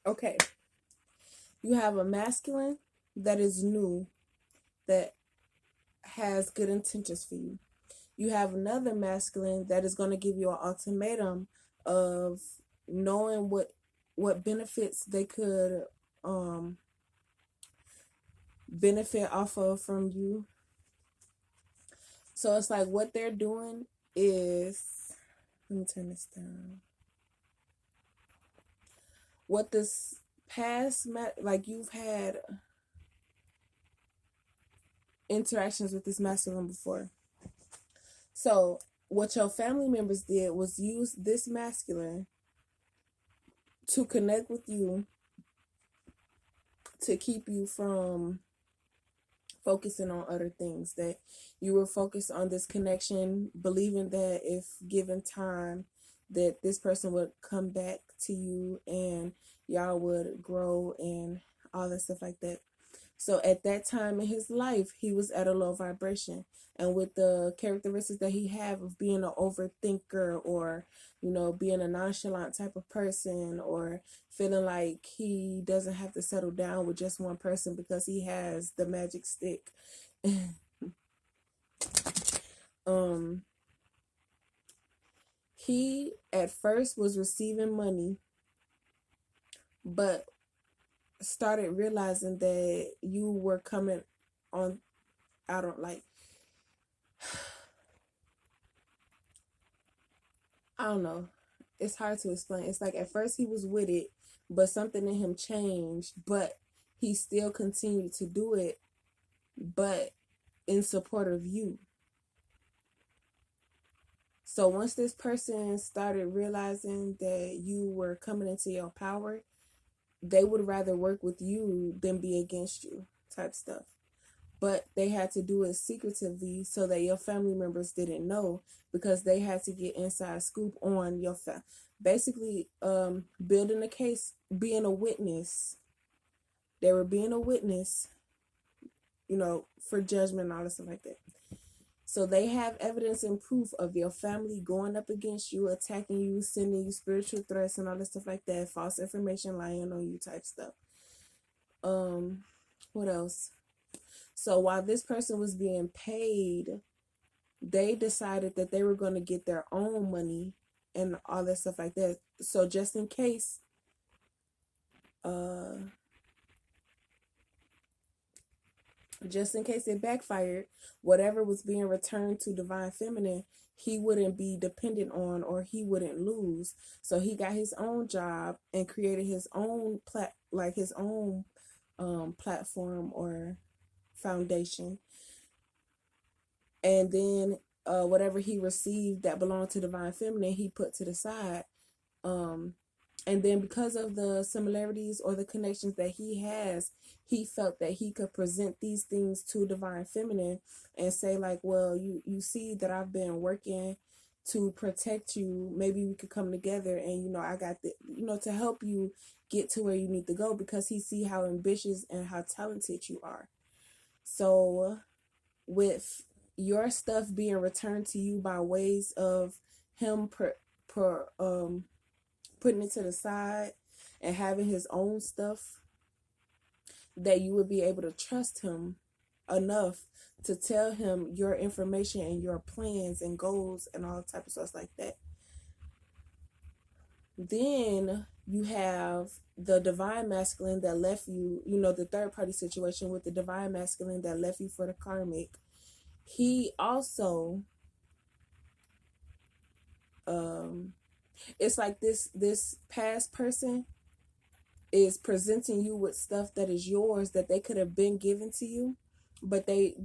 Okay, you have a masculine that is new, that has good intentions for you. You have another masculine that is going to give you an ultimatum of knowing what benefits they could um benefit off of from you. So it's like what they're doing is, let me turn this down. What this like you've had interactions with this masculine before. So what your family members did was use this masculine to connect with you, to keep you from focusing on other things, that you were focused on this connection, believing that if given time that this person would come back to you and y'all would grow and all that stuff like that. So at that time in his life, he was at a low vibration. And with the characteristics that he had of being an overthinker, or, being a nonchalant type of person, or feeling like he doesn't have to settle down with just one person because he has the magic stick. um he at first was receiving money, but started realizing that you were coming on out on, like, I don't know. It's hard to explain. It's like at first he was with it, but something in him changed, but he still continued to do it, but in support of you. So once this person started realizing that you were coming into your power, they would rather work with you than be against you, type stuff. But they had to do it secretively so that your family members didn't know, because they had to get inside scoop on your basically building a case, being a witness. They were being a witness, for judgment and all this stuff like that. So they have evidence and proof of your family going up against you, attacking you, sending you spiritual threats and all this stuff like that, false information, lying on you type stuff. What else? So while this person was being paid, they decided that they were going to get their own money and all that stuff like that. So uh, just in case it backfired, whatever was being returned to Divine Feminine, he wouldn't be dependent on, or he wouldn't lose. So he got his own job and created his own platform or foundation. And then whatever he received that belonged to Divine Feminine, he put to the side. And then because of the similarities or the connections that he has, he felt that he could present these things to Divine Feminine and say, like, well, you see that I've been working to protect you. Maybe we could come together and, I got the, to help you get to where you need to go, because he see how ambitious and how talented you are. So with your stuff being returned to you by ways of him putting it to the side and having his own stuff, that you would be able to trust him enough to tell him your information and your plans and goals and all type of stuff like that. Then you have the divine masculine that left you, the third party situation with the divine masculine that left you for the karmic. He also it's like this past person is presenting you with stuff that is yours, that they could have been given to you, but they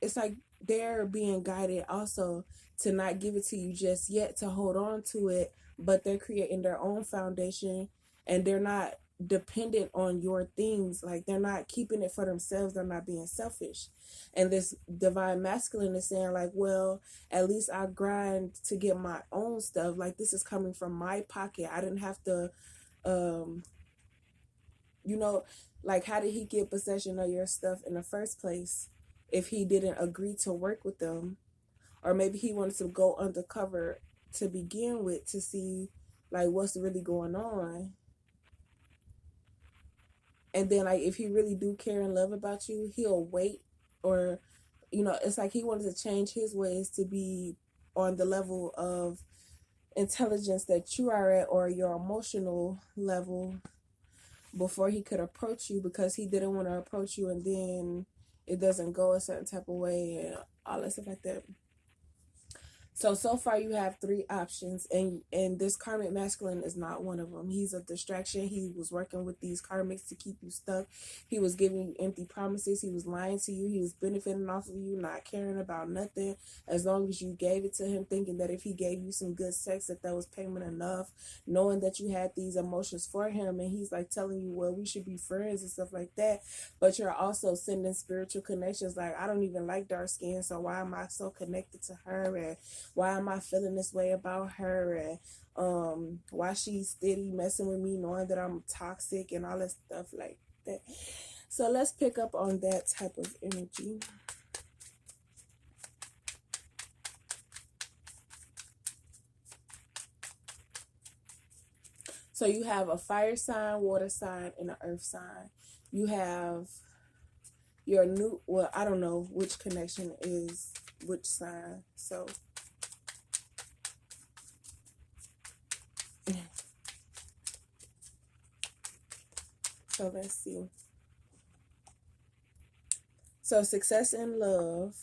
it's like they're being guided also to not give it to you just yet, to hold on to it, but they're creating their own foundation, and they're not dependent on your things. Like, they're not keeping it for themselves, they're not being selfish. And this divine masculine is saying, like, well, at least I grind to get my own stuff. Like, this is coming from my pocket. I didn't have to you know, like, how did he get possession of your stuff in the first place if he didn't agree to work with them? Or maybe he wanted to go undercover to begin with to see, like, what's really going on. And then like if he really do care and love about you, he'll wait, or it's like he wanted to change his ways to be on the level of intelligence that you are at, or your emotional level, before he could approach you, because he didn't want to approach you and then it doesn't go a certain type of way and all that stuff like that. So far you have three options, and this karmic masculine is not one of them. He's a distraction. He was working with these karmics to keep you stuck. He was giving you empty promises. He was lying to you. He was benefiting off of you, not caring about nothing, as long as you gave it to him, thinking that if he gave you some good sex, that was payment enough, knowing that you had these emotions for him. And he's like telling you, well, we should be friends and stuff like that, but you're also sending spiritual connections like, I don't even like dark skin, so why am I so connected to her, and why am I feeling this way about her, and why she's steady messing with me knowing that I'm toxic and all that stuff like that. So let's pick up on that type of energy. So you have a fire sign, water sign, and an earth sign. You have your new, well, I don't know which connection is which sign. So let's see. So success in love.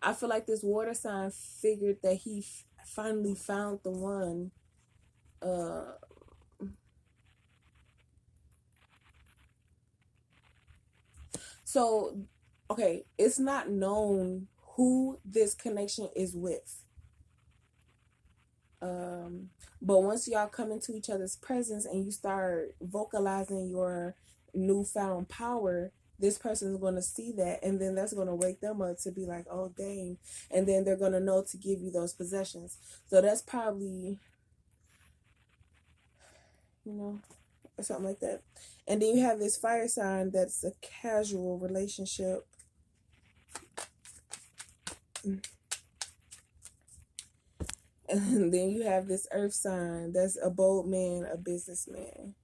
I feel like this water sign figured that he finally found the one. So, okay, it's not known who this connection is with. But once y'all come into each other's presence and you start vocalizing your newfound power, this person is going to see that, and then that's going to wake them up to be like, oh dang, and then they're going to know to give you those possessions. So that's probably, something like that. And then you have this fire sign that's a casual relationship. And then you have this earth sign that's a bold man, a businessman.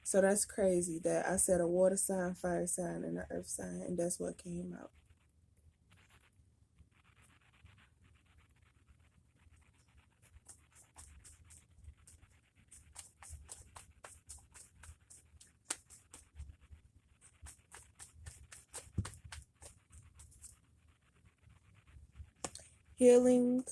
So that's crazy that I said a water sign, fire sign, and an earth sign, and that's what came out. Healing.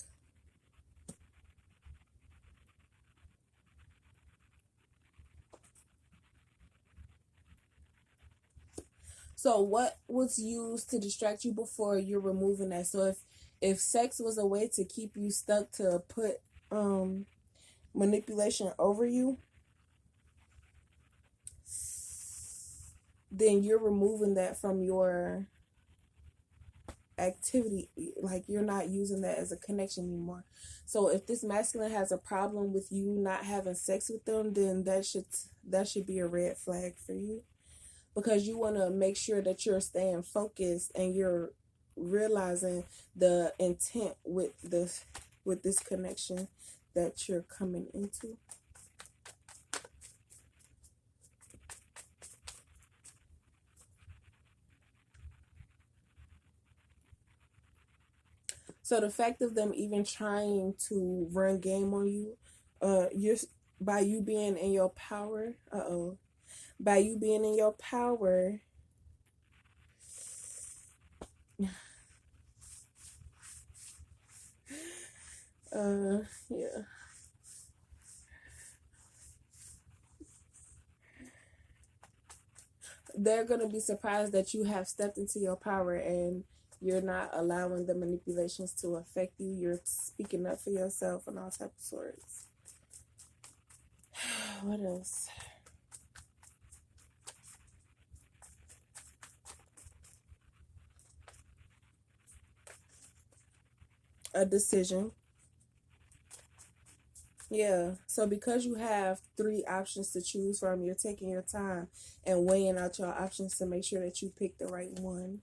So what was used to distract you before, you're removing that. So if sex was a way to keep you stuck, to put manipulation over you, then you're removing that from your activity. Like, you're not using that as a connection anymore. So if this masculine has a problem with you not having sex with them, then that should be a red flag for you, because you want to make sure that you're staying focused and you're realizing the intent with this connection that you're coming into. So the fact of them even trying to run game on you, you're by you being in your power. By you being in your power, yeah. They're gonna be surprised that you have stepped into your power and you're not allowing the manipulations to affect you. You're speaking up for yourself and all types of sorts. What else? A decision. Yeah. So because you have three options to choose from, you're taking your time and weighing out your options to make sure that you pick the right one.